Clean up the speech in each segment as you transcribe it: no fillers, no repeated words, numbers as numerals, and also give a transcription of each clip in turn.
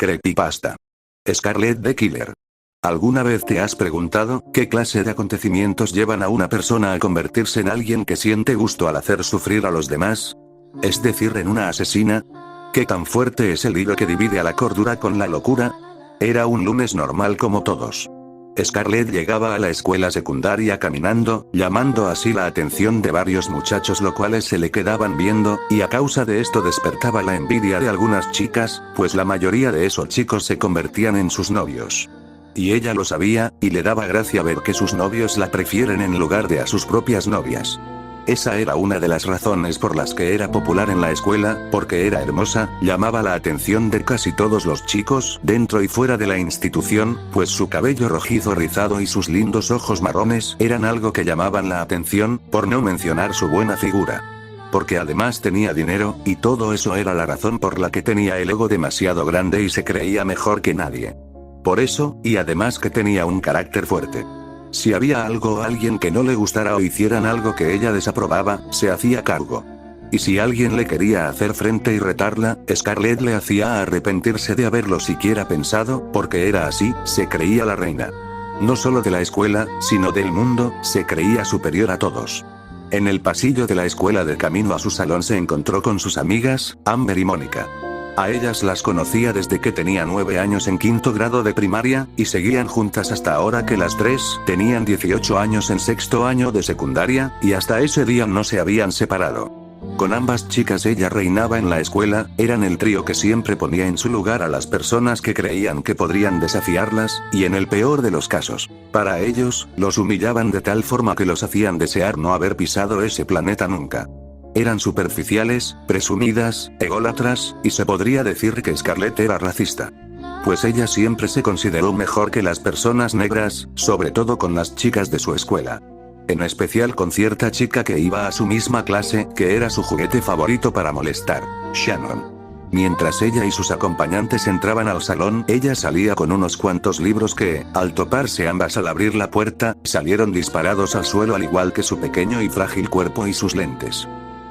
Creepypasta. Scarlet the Killer. ¿Alguna vez te has preguntado qué clase de acontecimientos llevan a una persona a convertirse en alguien que siente gusto al hacer sufrir a los demás? Es decir, en una asesina. ¿Qué tan fuerte es el hilo que divide a la cordura con la locura? Era un lunes normal como todos. Scarlet llegaba a la escuela secundaria caminando, llamando así la atención de varios muchachos los cuales se le quedaban viendo, y a causa de esto despertaba la envidia de algunas chicas, pues la mayoría de esos chicos se convertían en sus novios. Y ella lo sabía, y le daba gracia ver que sus novios la prefieren en lugar de a sus propias novias. Esa era una de las razones por las que era popular en la escuela, porque era hermosa, llamaba la atención de casi todos los chicos, dentro y fuera de la institución, pues su cabello rojizo rizado y sus lindos ojos marrones eran algo que llamaban la atención, por no mencionar su buena figura. Porque además tenía dinero, y todo eso era la razón por la que tenía el ego demasiado grande y se creía mejor que nadie. Por eso, y además que tenía un carácter fuerte. Si había algo o alguien que no le gustara o hicieran algo que ella desaprobaba, se hacía cargo. Y si alguien le quería hacer frente y retarla, Scarlet le hacía arrepentirse de haberlo siquiera pensado, porque era así, se creía la reina. No solo de la escuela, sino del mundo, se creía superior a todos. En el pasillo de la escuela de camino a su salón se encontró con sus amigas, Amber y Mónica. A ellas las conocía desde que tenía 9 años en quinto grado de primaria, y seguían juntas hasta ahora que las tres tenían 18 años en sexto año de secundaria, y hasta ese día no se habían separado. Con ambas chicas ella reinaba en la escuela, eran el trío que siempre ponía en su lugar a las personas que creían que podrían desafiarlas, y en el peor de los casos, para ellos, los humillaban de tal forma que los hacían desear no haber pisado ese planeta nunca. Eran superficiales, presumidas, ególatras, y se podría decir que Scarlet era racista. Pues ella siempre se consideró mejor que las personas negras, sobre todo con las chicas de su escuela. En especial con cierta chica que iba a su misma clase, que era su juguete favorito para molestar, Shannon. Mientras ella y sus acompañantes entraban al salón, ella salía con unos cuantos libros que, al toparse ambas al abrir la puerta, salieron disparados al suelo al igual que su pequeño y frágil cuerpo y sus lentes.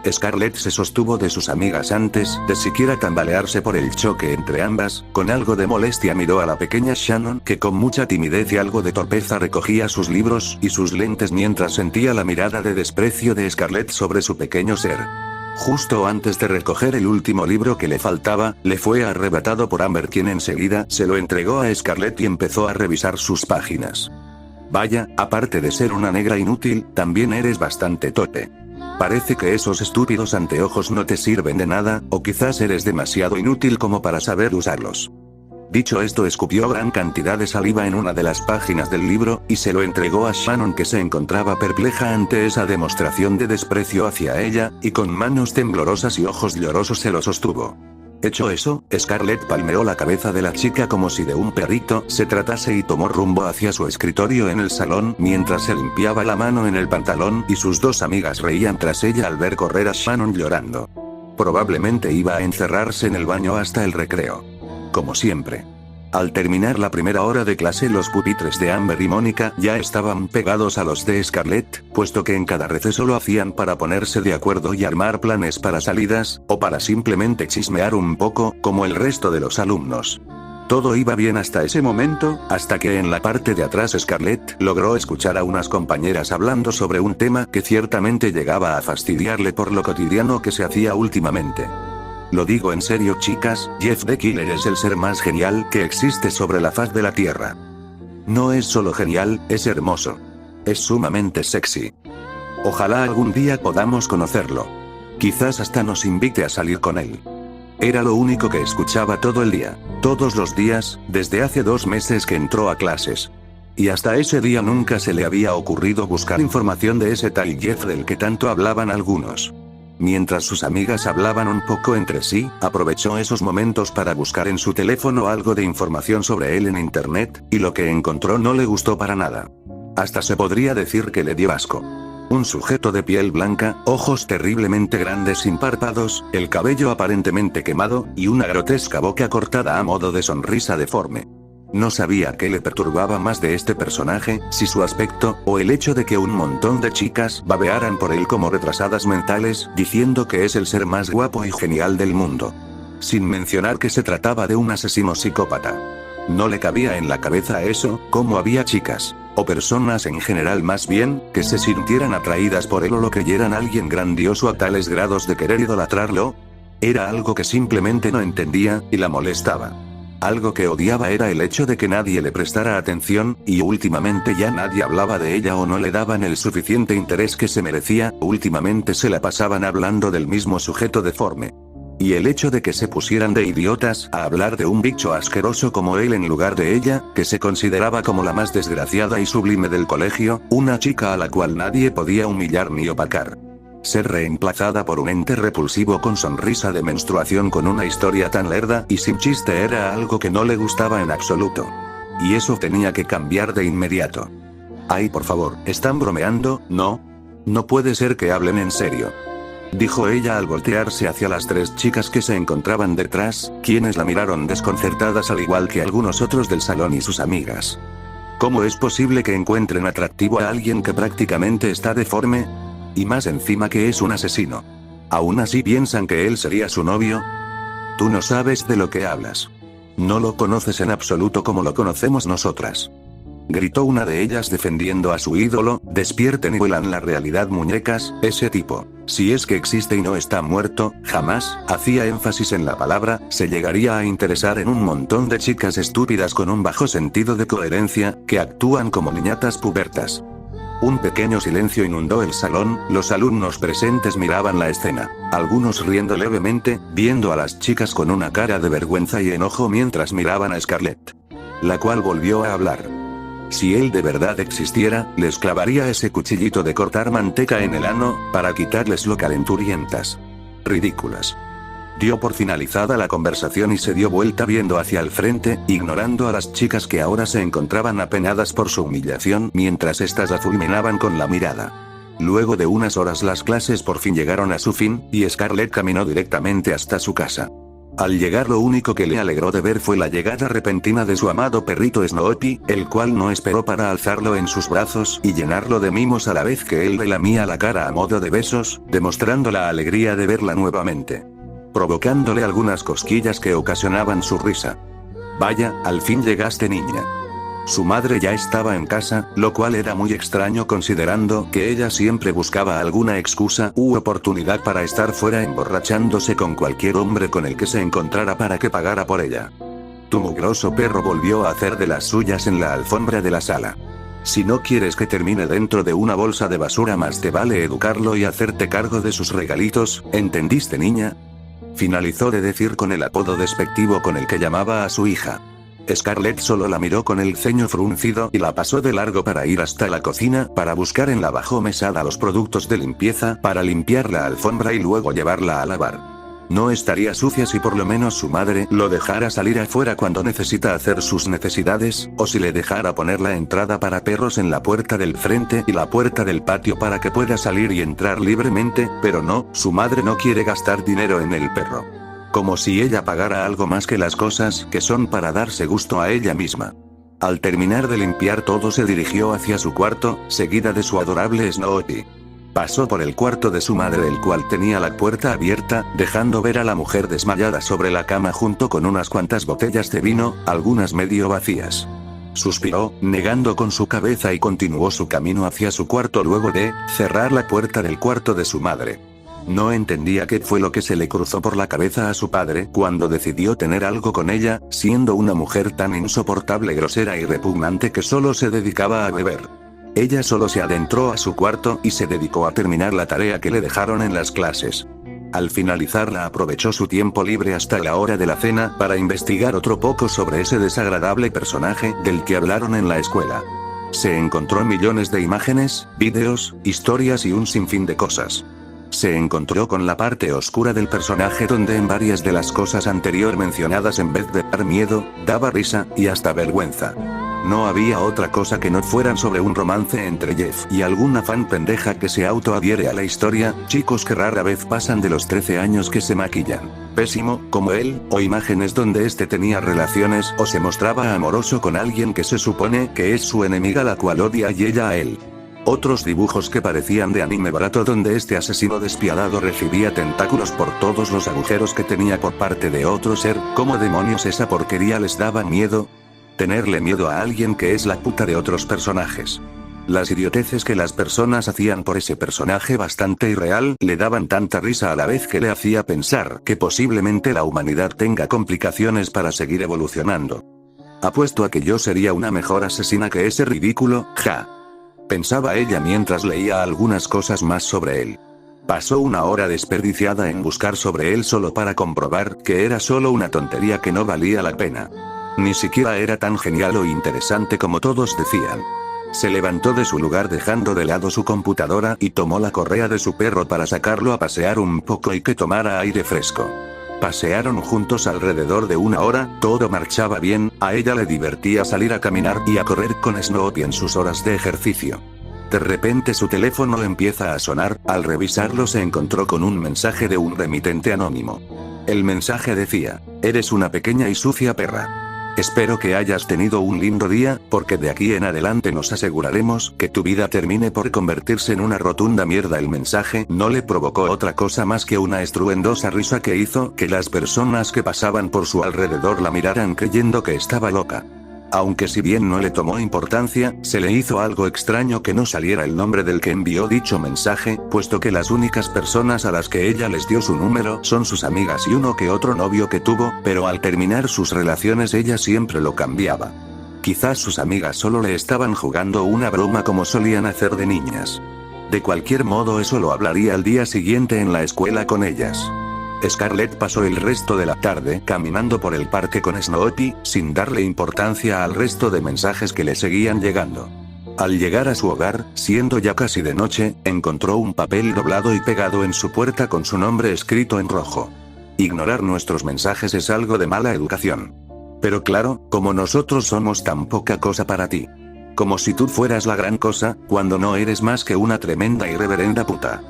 Scarlet se sostuvo de sus amigas antes de siquiera tambalearse por el choque entre ambas, con algo de molestia miró a la pequeña Shannon que con mucha timidez y algo de torpeza recogía sus libros y sus lentes mientras sentía la mirada de desprecio de Scarlet sobre su pequeño ser. Justo antes de recoger el último libro que le faltaba, le fue arrebatado por Amber quien enseguida se lo entregó a Scarlet y empezó a revisar sus páginas. Vaya, aparte de ser una negra inútil, también eres bastante torpe. Parece que esos estúpidos anteojos no te sirven de nada, o quizás eres demasiado inútil como para saber usarlos. Dicho esto escupió gran cantidad de saliva en una de las páginas del libro, y se lo entregó a Shannon que se encontraba perpleja ante esa demostración de desprecio hacia ella, y con manos temblorosas y ojos llorosos se lo sostuvo. Hecho eso, Scarlet palmeó la cabeza de la chica como si de un perrito se tratase y tomó rumbo hacia su escritorio en el salón mientras se limpiaba la mano en el pantalón y sus dos amigas reían tras ella al ver correr a Shannon llorando. Probablemente iba a encerrarse en el baño hasta el recreo. Como siempre. Al terminar la primera hora de clase los pupitres de Amber y Mónica ya estaban pegados a los de Scarlet, puesto que en cada receso lo hacían para ponerse de acuerdo y armar planes para salidas, o para simplemente chismear un poco, como el resto de los alumnos. Todo iba bien hasta ese momento, hasta que en la parte de atrás Scarlet logró escuchar a unas compañeras hablando sobre un tema que ciertamente llegaba a fastidiarle por lo cotidiano que se hacía últimamente. Lo digo en serio chicas, Jeff the Killer es el ser más genial que existe sobre la faz de la Tierra. No es solo genial, es hermoso. Es sumamente sexy. Ojalá algún día podamos conocerlo. Quizás hasta nos invite a salir con él. Era lo único que escuchaba todo el día, todos los días, desde hace 2 meses que entró a clases. Y hasta ese día nunca se le había ocurrido buscar información de ese tal Jeff del que tanto hablaban algunos. Mientras sus amigas hablaban un poco entre sí, aprovechó esos momentos para buscar en su teléfono algo de información sobre él en internet, y lo que encontró no le gustó para nada. Hasta se podría decir que le dio asco. Un sujeto de piel blanca, ojos terriblemente grandes sin párpados, el cabello aparentemente quemado, y una grotesca boca cortada a modo de sonrisa deforme. No sabía qué le perturbaba más de este personaje, si su aspecto, o el hecho de que un montón de chicas babearan por él como retrasadas mentales, diciendo que es el ser más guapo y genial del mundo. sin mencionar que se trataba de un asesino psicópata. No le cabía en la cabeza eso, como había chicas, o personas en general más bien, que se sintieran atraídas por él o lo creyeran alguien grandioso a tales grados de querer idolatrarlo. Era algo que simplemente no entendía, y la molestaba. Algo que odiaba era el hecho de que nadie le prestara atención, y últimamente ya nadie hablaba de ella o no le daban el suficiente interés que se merecía, últimamente se la pasaban hablando del mismo sujeto deforme. Y el hecho de que se pusieran de idiotas a hablar de un bicho asqueroso como él en lugar de ella, que se consideraba como la más desgraciada y sublime del colegio, una chica a la cual nadie podía humillar ni opacar. Ser reemplazada por un ente repulsivo con sonrisa de menstruación con una historia tan lerda y sin chiste era algo que no le gustaba en absoluto. Y eso tenía que cambiar de inmediato. Ay, por favor, ¿están bromeando? ¿No? No puede ser que hablen en serio, dijo ella al voltearse hacia las 3 chicas que se encontraban detrás, quienes la miraron desconcertadas al igual que algunos otros del salón y sus amigas. ¿Cómo es posible que encuentren atractivo a alguien que prácticamente está deforme? Y más encima que es un asesino. ¿Aún así piensan que él sería su novio? Tú no sabes de lo que hablas. No lo conoces en absoluto como lo conocemos nosotras. Gritó una de ellas defendiendo a su ídolo. Despierten y vuelan la realidad, muñecas, ese tipo, si es que existe y no está muerto, jamás, hacía énfasis en la palabra, se llegaría a interesar en un montón de chicas estúpidas con un bajo sentido de coherencia, que actúan como niñatas pubertas. Un pequeño silencio inundó el salón, los alumnos presentes miraban la escena, algunos riendo levemente, viendo a las chicas con una cara de vergüenza y enojo mientras miraban a Scarlett, la cual volvió a hablar. Si él de verdad existiera, les clavaría ese cuchillito de cortar manteca en el ano, para quitarles lo calenturientas. Ridículas. Dio por finalizada la conversación y se dio vuelta viendo hacia el frente, ignorando a las chicas que ahora se encontraban apenadas por su humillación mientras éstas la fulminaban con la mirada. Luego de unas horas las clases por fin llegaron a su fin, y Scarlett caminó directamente hasta su casa. Al llegar lo único que le alegró de ver fue la llegada repentina de su amado perrito Snoopy, el cual no esperó para alzarlo en sus brazos y llenarlo de mimos a la vez que él le lamía la cara a modo de besos, demostrando la alegría de verla nuevamente, provocándole algunas cosquillas que ocasionaban su risa. Vaya, al fin llegaste, niña. Su madre ya estaba en casa, lo cual era muy extraño considerando que ella siempre buscaba alguna excusa u oportunidad para estar fuera emborrachándose con cualquier hombre con el que se encontrara para que pagara por ella. Tu mugroso perro volvió a hacer de las suyas en la alfombra de la sala. Si no quieres que termine dentro de una bolsa de basura, más te vale educarlo y hacerte cargo de sus regalitos, ¿entendiste, niña? Finalizó de decir con el apodo despectivo con el que llamaba a su hija. Scarlett solo la miró con el ceño fruncido y la pasó de largo para ir hasta la cocina para buscar en la bajomesada los productos de limpieza para limpiar la alfombra y luego llevarla a lavar. No estaría sucia si por lo menos su madre lo dejara salir afuera cuando necesita hacer sus necesidades, o si le dejara poner la entrada para perros en la puerta del frente y la puerta del patio para que pueda salir y entrar libremente, pero no, su madre no quiere gastar dinero en el perro. Como si ella pagara algo más que las cosas que son para darse gusto a ella misma. Al terminar de limpiar todo se dirigió hacia su cuarto, seguida de su adorable Snoopy. Pasó por el cuarto de su madre, el cual tenía la puerta abierta, dejando ver a la mujer desmayada sobre la cama junto con unas cuantas botellas de vino, algunas medio vacías. Suspiró, negando con su cabeza y continuó su camino hacia su cuarto luego de cerrar la puerta del cuarto de su madre. No entendía qué fue lo que se le cruzó por la cabeza a su padre cuando decidió tener algo con ella, siendo una mujer tan insoportable, grosera y repugnante que solo se dedicaba a beber. Ella solo se adentró a su cuarto y se dedicó a terminar la tarea que le dejaron en las clases. Al finalizarla aprovechó su tiempo libre hasta la hora de la cena para investigar otro poco sobre ese desagradable personaje del que hablaron en la escuela. Se encontró millones de imágenes, vídeos, historias y un sinfín de cosas. Se encontró con la parte oscura del personaje donde en varias de las cosas anterior mencionadas en vez de dar miedo, daba risa, y hasta vergüenza. No había otra cosa que no fueran sobre un romance entre Jeff y alguna fan pendeja que se autoadhiere a la historia, chicos que rara vez pasan de los 13 años que se maquillan pésimo, como él, o imágenes donde este tenía relaciones o se mostraba amoroso con alguien que se supone que es su enemiga la cual odia y ella a él. Otros dibujos que parecían de anime barato donde este asesino despiadado recibía tentáculos por todos los agujeros que tenía por parte de otro ser. ¿Cómo demonios esa porquería les daba miedo? Tenerle miedo a alguien que es la puta de otros personajes. Las idioteces que las personas hacían por ese personaje bastante irreal le daban tanta risa a la vez que le hacía pensar que posiblemente la humanidad tenga complicaciones para seguir evolucionando. Apuesto a que yo sería una mejor asesina que ese ridículo, ja. Pensaba ella mientras leía algunas cosas más sobre él. Pasó una hora desperdiciada en buscar sobre él solo para comprobar que era solo una tontería que no valía la pena. Ni siquiera era tan genial o interesante como todos decían. Se levantó de su lugar dejando de lado su computadora y tomó la correa de su perro para sacarlo a pasear un poco y que tomara aire fresco. Pasearon juntos alrededor de una hora, todo marchaba bien, a ella le divertía salir a caminar y a correr con Snoopy en sus horas de ejercicio. De repente su teléfono empieza a sonar, al revisarlo se encontró con un mensaje de un remitente anónimo. El mensaje decía: eres una pequeña y sucia perra. Espero que hayas tenido un lindo día, porque de aquí en adelante nos aseguraremos que tu vida termine por convertirse en una rotunda mierda. El mensaje no le provocó otra cosa más que una estruendosa risa que hizo que las personas que pasaban por su alrededor la miraran creyendo que estaba loca. Aunque si bien no le tomó importancia, se le hizo algo extraño que no saliera el nombre del que envió dicho mensaje, puesto que las únicas personas a las que ella les dio su número son sus amigas y uno que otro novio que tuvo, pero al terminar sus relaciones ella siempre lo cambiaba. Quizás sus amigas solo le estaban jugando una broma como solían hacer de niñas. De cualquier modo eso lo hablaría al día siguiente en la escuela con ellas. Scarlett pasó el resto de la tarde caminando por el parque con Snoopy, sin darle importancia al resto de mensajes que le seguían llegando. Al llegar a su hogar, siendo ya casi de noche, encontró un papel doblado y pegado en su puerta con su nombre escrito en rojo. Ignorar nuestros mensajes es algo de mala educación. Pero claro, como nosotros somos tan poca cosa para ti. Como si tú fueras la gran cosa, cuando no eres más que una tremenda y reverenda puta.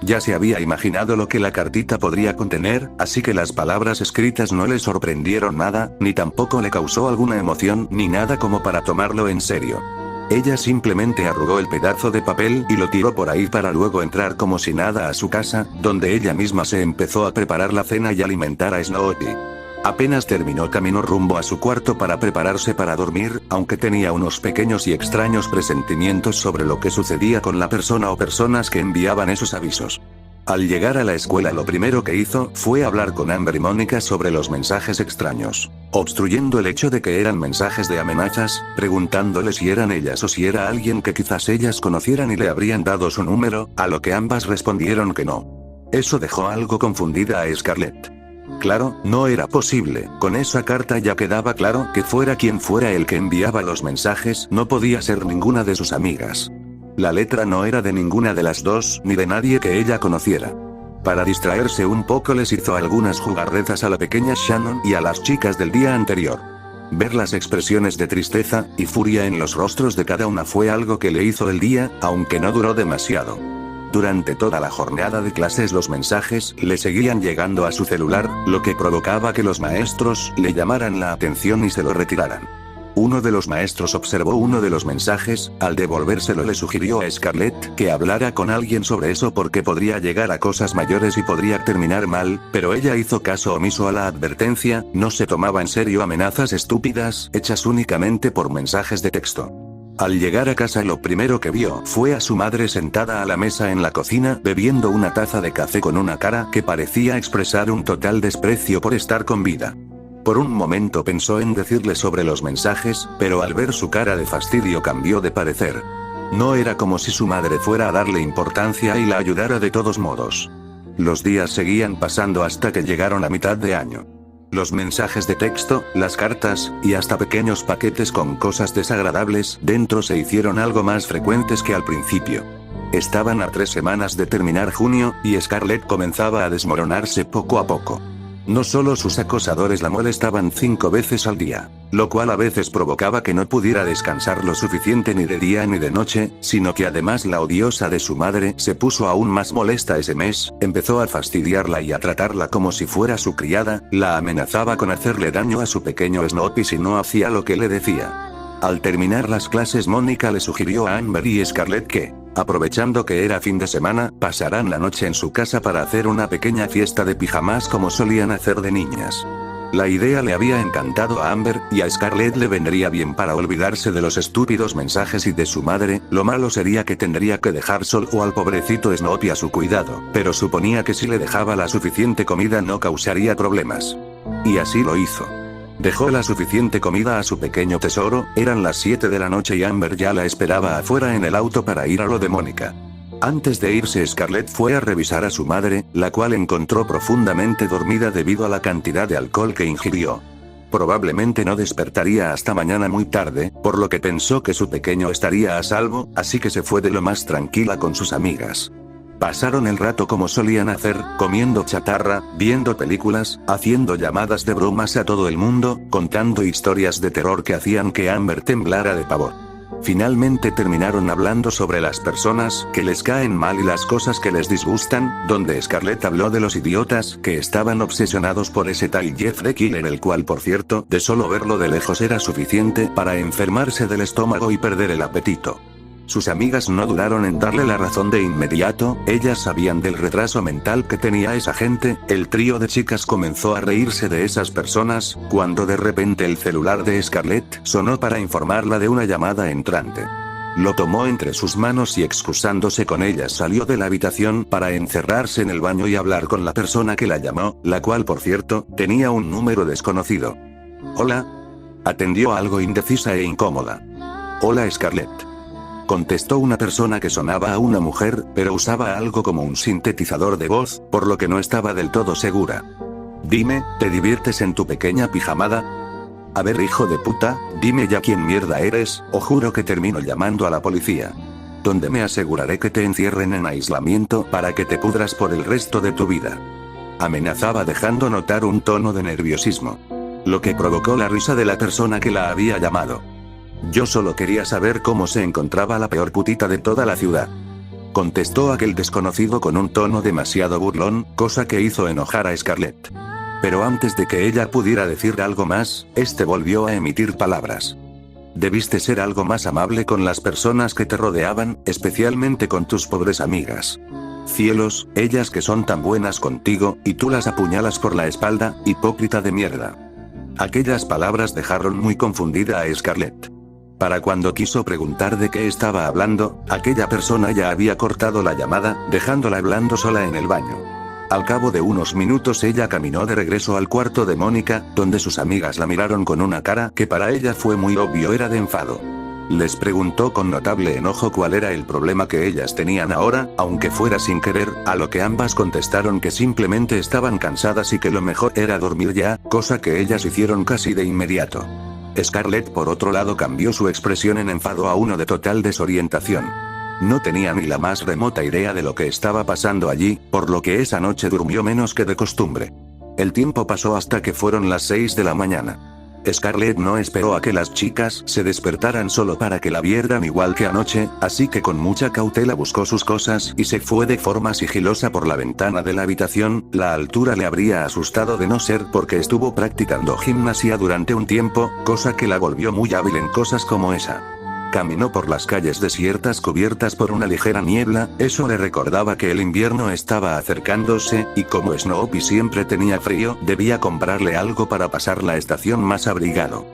Ya se había imaginado lo que la cartita podría contener, así que las palabras escritas no le sorprendieron nada, ni tampoco le causó alguna emoción ni nada como para tomarlo en serio. Ella simplemente arrugó el pedazo de papel y lo tiró por ahí para luego entrar como si nada a su casa, donde ella misma se empezó a preparar la cena y alimentar a Snoopy. Apenas terminó caminó rumbo a su cuarto para prepararse para dormir, aunque tenía unos pequeños y extraños presentimientos sobre lo que sucedía con la persona o personas que enviaban esos avisos. Al llegar a la escuela lo primero que hizo fue hablar con Amber y Mónica sobre los mensajes extraños, obstruyendo el hecho de que eran mensajes de amenazas, preguntándole si eran ellas o si era alguien que quizás ellas conocieran y le habrían dado su número, a lo que ambas respondieron que no. Eso dejó algo confundida a Scarlett. Claro, no era posible, con esa carta ya quedaba claro que fuera quien fuera el que enviaba los mensajes, no podía ser ninguna de sus amigas. La letra no era de ninguna de las dos, ni de nadie que ella conociera. Para distraerse un poco les hizo algunas jugarretas a la pequeña Shannon y a las chicas del día anterior. Ver las expresiones de tristeza y furia en los rostros de cada una fue algo que le hizo el día, aunque no duró demasiado. Durante toda la jornada de clases los mensajes le seguían llegando a su celular, lo que provocaba que los maestros le llamaran la atención y se lo retiraran. Uno de los maestros observó uno de los mensajes, al devolvérselo le sugirió a Scarlett que hablara con alguien sobre eso porque podría llegar a cosas mayores y podría terminar mal, pero ella hizo caso omiso a la advertencia, no se tomaba en serio amenazas estúpidas, hechas únicamente por mensajes de texto. Al llegar a casa lo primero que vio fue a su madre sentada a la mesa en la cocina bebiendo una taza de café con una cara que parecía expresar un total desprecio por estar con vida. Por un momento pensó en decirle sobre los mensajes, pero al ver su cara de fastidio cambió de parecer. No era como si su madre fuera a darle importancia y la ayudara de todos modos. Los días seguían pasando hasta que llegaron a mitad de año. Los mensajes de texto, las cartas, y hasta pequeños paquetes con cosas desagradables dentro se hicieron algo más frecuentes que al principio. Estaban a 3 semanas de terminar junio, y Scarlett comenzaba a desmoronarse poco a poco. No solo sus acosadores la molestaban 5 veces al día, lo cual a veces provocaba que no pudiera descansar lo suficiente ni de día ni de noche, sino que además la odiosa de su madre se puso aún más molesta ese mes, empezó a fastidiarla y a tratarla como si fuera su criada, la amenazaba con hacerle daño a su pequeño Snoopy si no hacía lo que le decía. Al terminar las clases Mónica le sugirió a Amber y Scarlett que Aprovechando que era fin de semana, pasarán la noche en su casa para hacer una pequeña fiesta de pijamas como solían hacer de niñas. La idea le había encantado a Amber, y a Scarlett le vendría bien para olvidarse de los estúpidos mensajes y de su madre. Lo malo sería que tendría que dejar solo al pobrecito Snoopy a su cuidado, pero suponía que si le dejaba la suficiente comida no causaría problemas. Y así lo hizo. Dejó la suficiente comida a su pequeño tesoro. Eran las 7 de la noche y Amber ya la esperaba afuera en el auto para ir a lo de Mónica. Antes de irse, Scarlett fue a revisar a su madre, la cual encontró profundamente dormida debido a la cantidad de alcohol que ingirió. Probablemente no despertaría hasta mañana muy tarde, por lo que pensó que su pequeño estaría a salvo, así que se fue de lo más tranquila con sus amigas. Pasaron el rato como solían hacer, comiendo chatarra, viendo películas, haciendo llamadas de bromas a todo el mundo, contando historias de terror que hacían que Amber temblara de pavor. Finalmente terminaron hablando sobre las personas que les caen mal y las cosas que les disgustan, donde Scarlett habló de los idiotas que estaban obsesionados por ese tal Jeff the Killer, el cual, por cierto, de solo verlo de lejos era suficiente para enfermarse del estómago y perder el apetito. Sus amigas no dudaron en darle la razón de inmediato. Ellas sabían del retraso mental que tenía esa gente. El trío de chicas comenzó a reírse de esas personas, cuando de repente el celular de Scarlett sonó para informarla de una llamada entrante. Lo tomó entre sus manos y, excusándose con ellas, salió de la habitación para encerrarse en el baño y hablar con la persona que la llamó, la cual, por cierto, tenía un número desconocido. «Hola», atendió algo indecisa e incómoda. «Hola, Scarlett», contestó una persona que sonaba a una mujer, pero usaba algo como un sintetizador de voz, por lo que no estaba del todo segura. «Dime, ¿te diviertes en tu pequeña pijamada? A ver, hijo de puta, dime ya quién mierda eres, o juro que termino llamando a la policía. Donde me aseguraré que te encierren en aislamiento para que te pudras por el resto de tu vida». Amenazaba, dejando notar un tono de nerviosismo. Lo que provocó la risa de la persona que la había llamado. «Yo solo quería saber cómo se encontraba la peor putita de toda la ciudad», contestó aquel desconocido con un tono demasiado burlón, cosa que hizo enojar a Scarlett. Pero antes de que ella pudiera decir algo más, este volvió a emitir palabras. «Debiste ser algo más amable con las personas que te rodeaban, especialmente con tus pobres amigas. Cielos, ellas que son tan buenas contigo, y tú las apuñalas por la espalda, hipócrita de mierda». Aquellas palabras dejaron muy confundida a Scarlett. Para cuando quiso preguntar de qué estaba hablando, aquella persona ya había cortado la llamada, dejándola hablando sola en el baño. Al cabo de unos minutos ella caminó de regreso al cuarto de Mónica, donde sus amigas la miraron con una cara que para ella fue muy obvio era de enfado. Les preguntó con notable enojo cuál era el problema que ellas tenían ahora, aunque fuera sin querer, a lo que ambas contestaron que simplemente estaban cansadas y que lo mejor era dormir ya, cosa que ellas hicieron casi de inmediato. Scarlett, por otro lado, cambió su expresión en enfado a uno de total desorientación. No tenía ni la más remota idea de lo que estaba pasando allí, por lo que esa noche durmió menos que de costumbre. El tiempo pasó hasta que fueron las 6 de la mañana. Scarlett no esperó a que las chicas se despertaran solo para que la vieran igual que anoche, así que con mucha cautela buscó sus cosas y se fue de forma sigilosa por la ventana de la habitación. La altura le habría asustado de no ser porque estuvo practicando gimnasia durante un tiempo, cosa que la volvió muy hábil en cosas como esa. Caminó por las calles desiertas cubiertas por una ligera niebla, eso le recordaba que el invierno estaba acercándose, y como Snoopy siempre tenía frío, debía comprarle algo para pasar la estación más abrigado.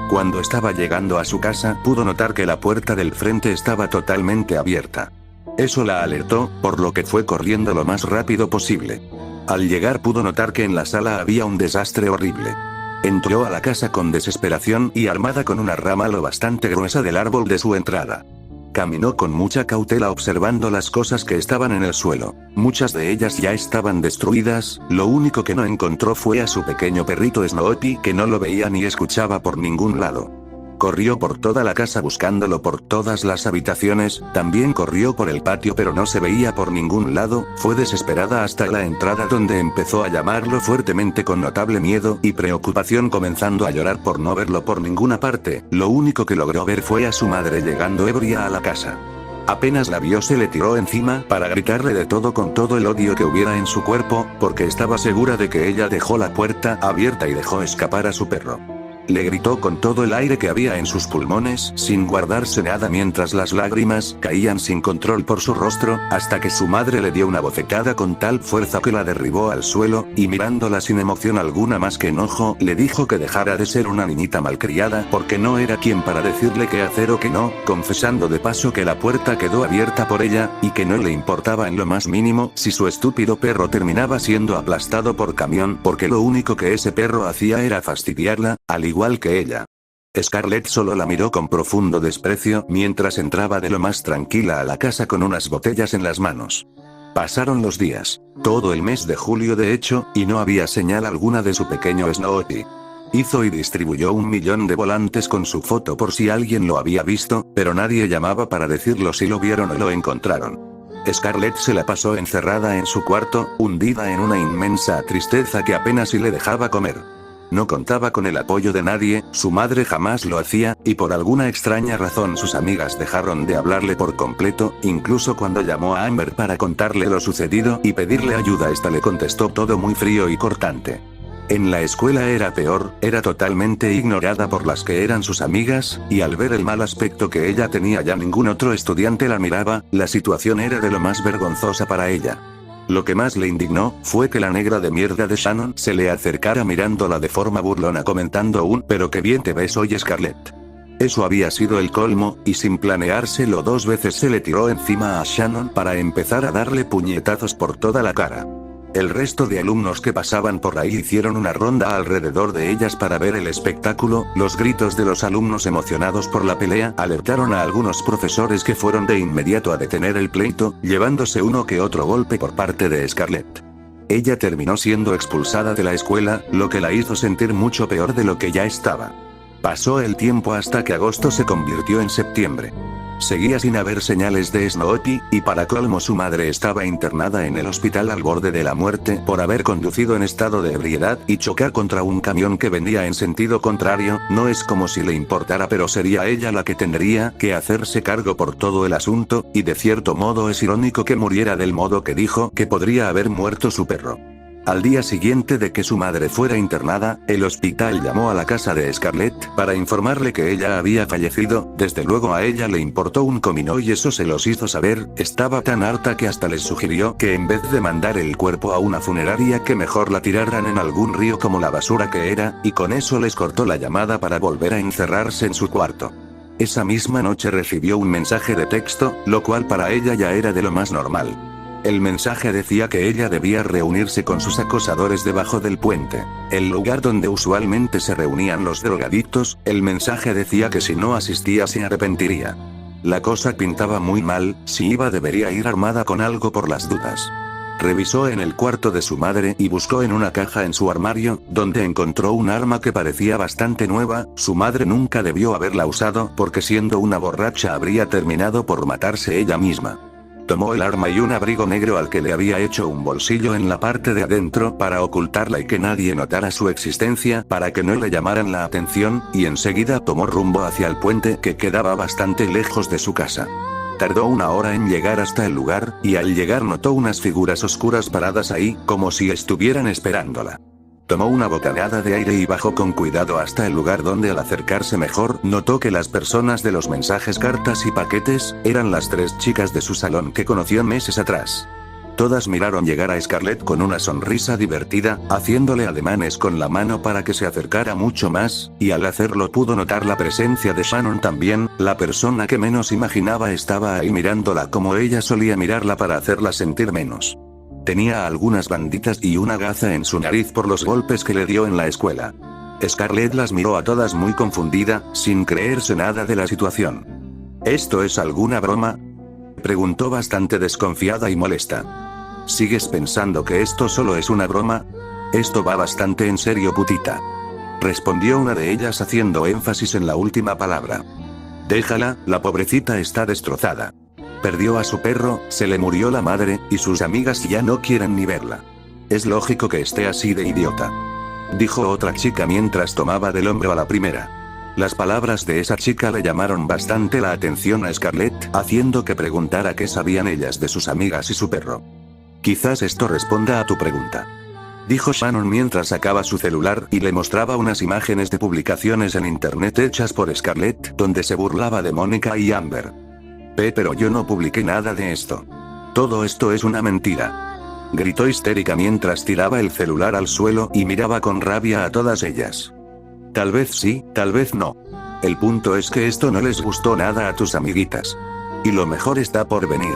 Cuando estaba llegando a su casa, pudo notar que la puerta del frente estaba totalmente abierta. Eso la alertó, por lo que fue corriendo lo más rápido posible. Al llegar pudo notar que en la sala había un desastre horrible. Entró a la casa con desesperación y armada con una rama lo bastante gruesa del árbol de su entrada. Caminó con mucha cautela observando las cosas que estaban en el suelo. Muchas de ellas ya estaban destruidas, lo único que no encontró fue a su pequeño perrito Snoopy, que no lo veía ni escuchaba por ningún lado. Corrió por toda la casa buscándolo por todas las habitaciones, también corrió por el patio pero no se veía por ningún lado. Fue desesperada hasta la entrada donde empezó a llamarlo fuertemente con notable miedo y preocupación, comenzando a llorar por no verlo por ninguna parte. Lo único que logró ver fue a su madre llegando ebria a la casa. Apenas la vio se le tiró encima para gritarle de todo con todo el odio que hubiera en su cuerpo, porque estaba segura de que ella dejó la puerta abierta y dejó escapar a su perro. Le gritó con todo el aire que había en sus pulmones, sin guardarse nada, mientras las lágrimas caían sin control por su rostro, hasta que su madre le dio una bofetada con tal fuerza que la derribó al suelo, y mirándola sin emoción alguna más que enojo, le dijo que dejara de ser una niñita malcriada, porque no era quien para decirle qué hacer o qué no, confesando de paso que la puerta quedó abierta por ella, y que no le importaba en lo más mínimo si su estúpido perro terminaba siendo aplastado por camión, porque lo único que ese perro hacía era fastidiarla, al igual que ella. Scarlett solo la miró con profundo desprecio mientras entraba de lo más tranquila a la casa con unas botellas en las manos. Pasaron los días, todo el mes de julio de hecho, y no había señal alguna de su pequeño Snoopy. Hizo y distribuyó 1 millón de volantes con su foto por si alguien lo había visto, pero nadie llamaba para decirlo si lo vieron o lo encontraron. Scarlett se la pasó encerrada en su cuarto, hundida en una inmensa tristeza que apenas si le dejaba comer. No contaba con el apoyo de nadie, su madre jamás lo hacía, y por alguna extraña razón sus amigas dejaron de hablarle por completo, incluso cuando llamó a Amber para contarle lo sucedido y pedirle ayuda, esta le contestó todo muy frío y cortante. En la escuela era peor, era totalmente ignorada por las que eran sus amigas, y al ver el mal aspecto que ella tenía ya ningún otro estudiante la miraba, la situación era de lo más vergonzosa para ella. Lo que más le indignó, fue que la negra de mierda de Shannon se le acercara mirándola de forma burlona comentando «pero qué bien te ves hoy, Scarlett». Eso había sido el colmo, y sin planeárselo 2 veces se le tiró encima a Shannon para empezar a darle puñetazos por toda la cara. El resto de alumnos que pasaban por ahí hicieron una ronda alrededor de ellas para ver el espectáculo, los gritos de los alumnos emocionados por la pelea alertaron a algunos profesores que fueron de inmediato a detener el pleito, llevándose uno que otro golpe por parte de Scarlett. Ella terminó siendo expulsada de la escuela, lo que la hizo sentir mucho peor de lo que ya estaba. Pasó el tiempo hasta que agosto se convirtió en septiembre. Seguía sin haber señales de Snoopy, y para colmo su madre estaba internada en el hospital al borde de la muerte por haber conducido en estado de ebriedad y chocar contra un camión que venía en sentido contrario. No es como si le importara, pero sería ella la que tendría que hacerse cargo por todo el asunto, y de cierto modo es irónico que muriera del modo que dijo que podría haber muerto su perro. Al día siguiente de que su madre fuera internada, el hospital llamó a la casa de Scarlett para informarle que ella había fallecido. Desde luego a ella le importó un comino y eso se los hizo saber, estaba tan harta que hasta les sugirió que en vez de mandar el cuerpo a una funeraria que mejor la tiraran en algún río como la basura que era, y con eso les cortó la llamada para volver a encerrarse en su cuarto. Esa misma noche recibió un mensaje de texto, lo cual para ella ya era de lo más normal. El mensaje decía que ella debía reunirse con sus acosadores debajo del puente, el lugar donde usualmente se reunían los drogadictos. El mensaje decía que si no asistía se arrepentiría. La cosa pintaba muy mal, si iba debería ir armada con algo por las dudas. Revisó en el cuarto de su madre y buscó en una caja en su armario, donde encontró un arma que parecía bastante nueva. Su madre nunca debió haberla usado porque siendo una borracha habría terminado por matarse ella misma. Tomó el arma y un abrigo negro al que le había hecho un bolsillo en la parte de adentro para ocultarla y que nadie notara su existencia, para que no le llamaran la atención, y enseguida tomó rumbo hacia el puente que quedaba bastante lejos de su casa. Tardó 1 hora en llegar hasta el lugar, y al llegar notó unas figuras oscuras paradas ahí, como si estuvieran esperándola. Tomó una bocanada de aire y bajó con cuidado hasta el lugar donde al acercarse mejor, notó que las personas de los mensajes, cartas y paquetes, eran las 3 chicas de su salón que conoció meses atrás. Todas miraron llegar a Scarlett con una sonrisa divertida, haciéndole ademanes con la mano para que se acercara mucho más, y al hacerlo pudo notar la presencia de Shannon también. La persona que menos imaginaba estaba ahí mirándola como ella solía mirarla para hacerla sentir menos. Tenía algunas banditas y una gaza en su nariz por los golpes que le dio en la escuela. Scarlett las miró a todas muy confundida, sin creerse nada de la situación. ¿Esto es alguna broma?, preguntó bastante desconfiada y molesta. ¿Sigues pensando que esto solo es una broma? Esto va bastante en serio, putita, respondió una de ellas haciendo énfasis en la última palabra. Déjala, la pobrecita está destrozada. Perdió a su perro, se le murió la madre, y sus amigas ya no quieren ni verla. Es lógico que esté así de idiota, dijo otra chica mientras tomaba del hombro a la primera. Las palabras de esa chica le llamaron bastante la atención a Scarlett, haciendo que preguntara qué sabían ellas de sus amigas y su perro. Quizás esto responda a tu pregunta. dijo Shannon mientras sacaba su celular y le mostraba unas imágenes de publicaciones en internet hechas por Scarlett, donde se burlaba de Mónica y Amber. Pero yo no publiqué nada de esto. Todo esto es una mentira. Gritó histérica mientras tiraba el celular al suelo y miraba con rabia a todas ellas. Tal vez sí, tal vez no. El punto es que esto no les gustó nada a tus amiguitas. Y lo mejor está por venir.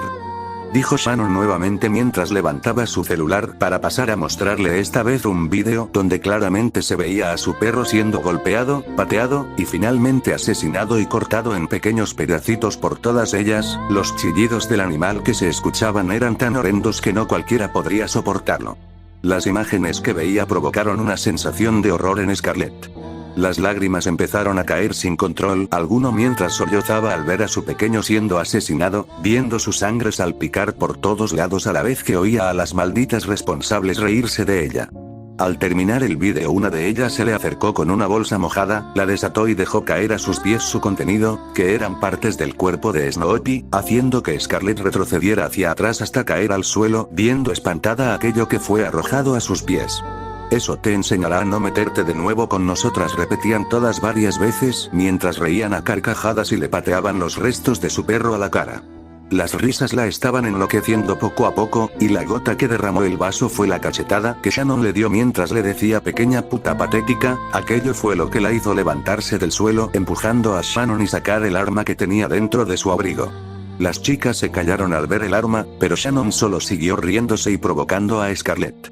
Dijo Shannon nuevamente mientras levantaba su celular para pasar a mostrarle esta vez un vídeo donde claramente se veía a su perro siendo golpeado, pateado, y finalmente asesinado y cortado en pequeños pedacitos por todas ellas. Los chillidos del animal que se escuchaban eran tan horrendos que no cualquiera podría soportarlo. Las imágenes que veía provocaron una sensación de horror en Scarlett. Las lágrimas empezaron a caer sin control alguno mientras sollozaba al ver a su pequeño siendo asesinado, viendo su sangre salpicar por todos lados a la vez que oía a las malditas responsables reírse de ella. Al terminar el vídeo, una de ellas se le acercó con una bolsa mojada, la desató y dejó caer a sus pies su contenido, que eran partes del cuerpo de Snoopy, haciendo que Scarlett retrocediera hacia atrás hasta caer al suelo, viendo espantada aquello que fue arrojado a sus pies. Eso te enseñará a no meterte de nuevo con nosotras, repetían todas varias veces, mientras reían a carcajadas y le pateaban los restos de su perro a la cara. Las risas la estaban enloqueciendo poco a poco, y la gota que derramó el vaso fue la cachetada que Shannon le dio mientras le decía pequeña puta patética. Aquello fue lo que la hizo levantarse del suelo, empujando a Shannon y sacar el arma que tenía dentro de su abrigo. Las chicas se callaron al ver el arma, pero Shannon solo siguió riéndose y provocando a Scarlett.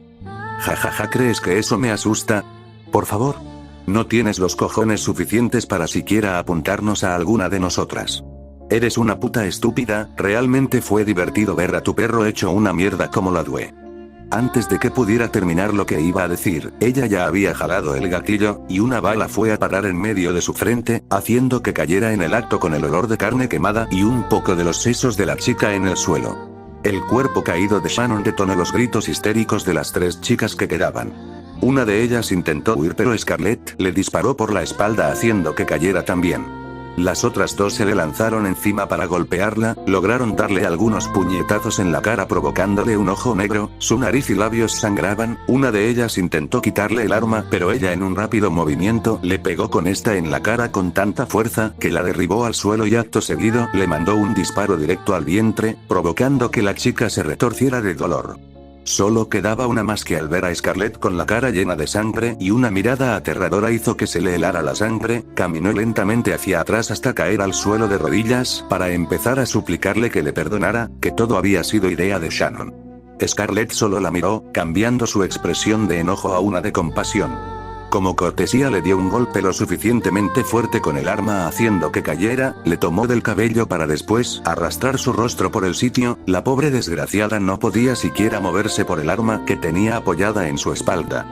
Jajaja, ¿crees que eso me asusta? Por favor. No tienes los cojones suficientes para siquiera apuntarnos a alguna de nosotras. Eres una puta estúpida. Realmente fue divertido ver a tu perro hecho una mierda como la Due. Antes de que pudiera terminar lo que iba a decir, ella ya había jalado el gatillo, y una bala fue a parar en medio de su frente, haciendo que cayera en el acto con el olor de carne quemada y un poco de los sesos de la chica en el suelo. El cuerpo caído de Shannon detonó los gritos histéricos de las tres chicas que quedaban. Una de ellas intentó huir, pero Scarlett le disparó por la espalda haciendo que cayera también. Las otras dos se le lanzaron encima para golpearla, lograron darle algunos puñetazos en la cara provocándole un ojo negro, su nariz y labios sangraban. Una de ellas intentó quitarle el arma, pero ella en un rápido movimiento le pegó con esta en la cara con tanta fuerza que la derribó al suelo y acto seguido le mandó un disparo directo al vientre, provocando que la chica se retorciera de dolor. Solo quedaba una más que al ver a Scarlett con la cara llena de sangre y una mirada aterradora hizo que se le helara la sangre, caminó lentamente hacia atrás hasta caer al suelo de rodillas para empezar a suplicarle que le perdonara, que todo había sido idea de Shannon. Scarlett solo la miró, cambiando su expresión de enojo a una de compasión. Como cortesía le dio un golpe lo suficientemente fuerte con el arma haciendo que cayera, le tomó del cabello para después arrastrar su rostro por el sitio. La pobre desgraciada no podía siquiera moverse por el arma que tenía apoyada en su espalda.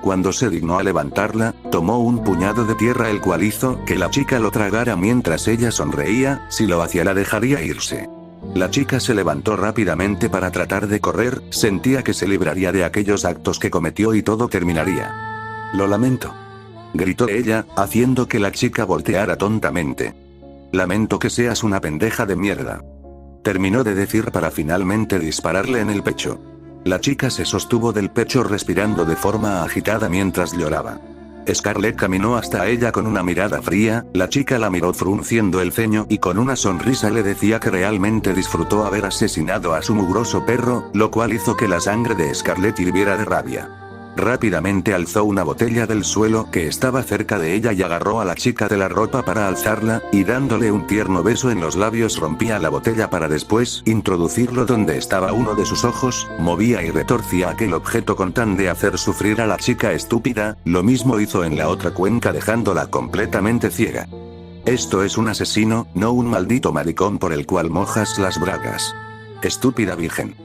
Cuando se dignó a levantarla, tomó un puñado de tierra el cual hizo que la chica lo tragara mientras ella sonreía. Si lo hacía la dejaría irse. La chica se levantó rápidamente para tratar de correr, sentía que se libraría de aquellos actos que cometió y todo terminaría. Lo lamento. Gritó ella, haciendo que la chica volteara tontamente. Lamento que seas una pendeja de mierda. Terminó de decir para finalmente dispararle en el pecho. La chica se sostuvo del pecho respirando de forma agitada mientras lloraba. Scarlett caminó hasta ella con una mirada fría, la chica la miró frunciendo el ceño y con una sonrisa le decía que realmente disfrutó haber asesinado a su mugroso perro, lo cual hizo que la sangre de Scarlett hirviera de rabia. Rápidamente alzó una botella del suelo que estaba cerca de ella y agarró a la chica de la ropa para alzarla, y dándole un tierno beso en los labios rompía la botella para después introducirlo donde estaba uno de sus ojos, movía y retorcía aquel objeto con tan de hacer sufrir a la chica estúpida, lo mismo hizo en la otra cuenca dejándola completamente ciega. Esto es un asesino, no un maldito maricón por el cual mojas las bragas. Estúpida virgen.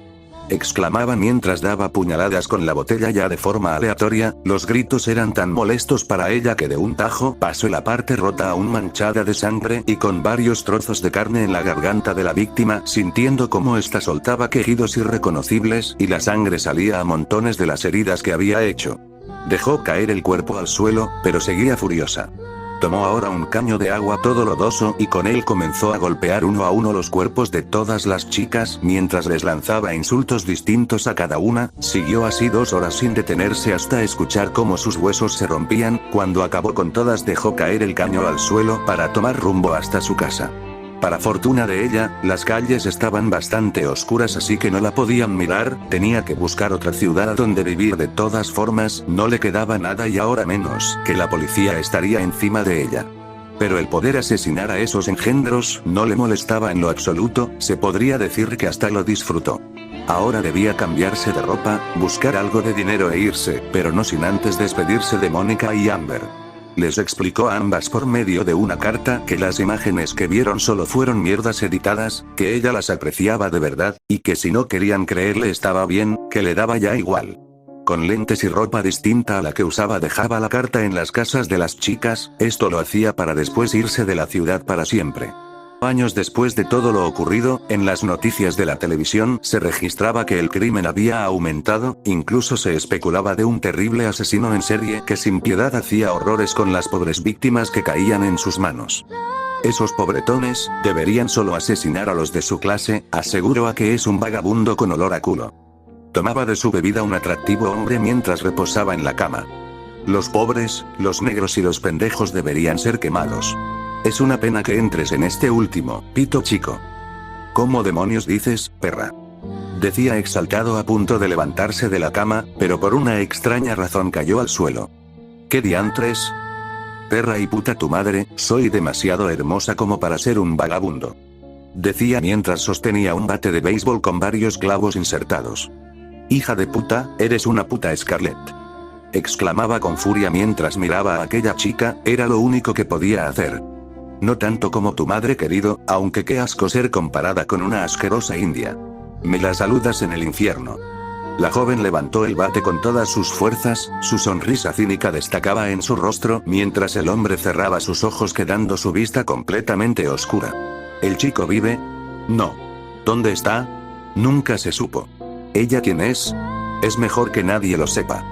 Exclamaba mientras daba puñaladas con la botella ya de forma aleatoria. Los gritos eran tan molestos para ella que de un tajo pasó la parte rota aún manchada de sangre y con varios trozos de carne en la garganta de la víctima, sintiendo cómo ésta soltaba quejidos irreconocibles y la sangre salía a montones de las heridas que había hecho. Dejó caer el cuerpo al suelo, pero seguía furiosa. Tomó ahora un caño de agua todo lodoso y con él comenzó a golpear uno a uno los cuerpos de todas las chicas mientras les lanzaba insultos distintos a cada una. Siguió así 2 horas sin detenerse hasta escuchar cómo sus huesos se rompían. Cuando acabó con todas dejó caer el caño al suelo para tomar rumbo hasta su casa. Para fortuna de ella, las calles estaban bastante oscuras así que no la podían mirar, tenía que buscar otra ciudad donde vivir de todas formas, no le quedaba nada y ahora menos que la policía estaría encima de ella. Pero el poder asesinar a esos engendros no le molestaba en lo absoluto, se podría decir que hasta lo disfrutó. Ahora debía cambiarse de ropa, buscar algo de dinero e irse, pero no sin antes despedirse de Mónica y Amber. Les explicó a ambas por medio de una carta que las imágenes que vieron solo fueron mierdas editadas, que ella las apreciaba de verdad, y que si no querían creerle estaba bien, que le daba ya igual. Con lentes y ropa distinta a la que usaba dejaba la carta en las casas de las chicas, esto lo hacía para después irse de la ciudad para siempre. Años después de todo lo ocurrido, en las noticias de la televisión se registraba que el crimen había aumentado, incluso se especulaba de un terrible asesino en serie que sin piedad hacía horrores con las pobres víctimas que caían en sus manos. Esos pobretones, deberían solo asesinar a los de su clase, aseguró a que es un vagabundo con olor a culo. Tomaba de su bebida un atractivo hombre mientras reposaba en la cama. Los pobres, los negros y los pendejos deberían ser quemados. Es una pena que entres en este último, pito chico. ¿Cómo demonios dices, perra? Decía exaltado a punto de levantarse de la cama, pero por una extraña razón cayó al suelo. ¿Qué diantres? Perra y puta tu madre, soy demasiado hermosa como para ser un vagabundo. Decía mientras sostenía un bate de béisbol con varios clavos insertados. Hija de puta, eres una puta Scarlett. Exclamaba con furia mientras miraba a aquella chica, era lo único que podía hacer. No tanto como tu madre querido, aunque qué asco ser comparada con una asquerosa india. Me la saludas en el infierno. La joven levantó el bate con todas sus fuerzas, su sonrisa cínica destacaba en su rostro mientras el hombre cerraba sus ojos quedando su vista completamente oscura. ¿El chico vive? No. ¿Dónde está? Nunca se supo. ¿Ella quién es? Es mejor que nadie lo sepa.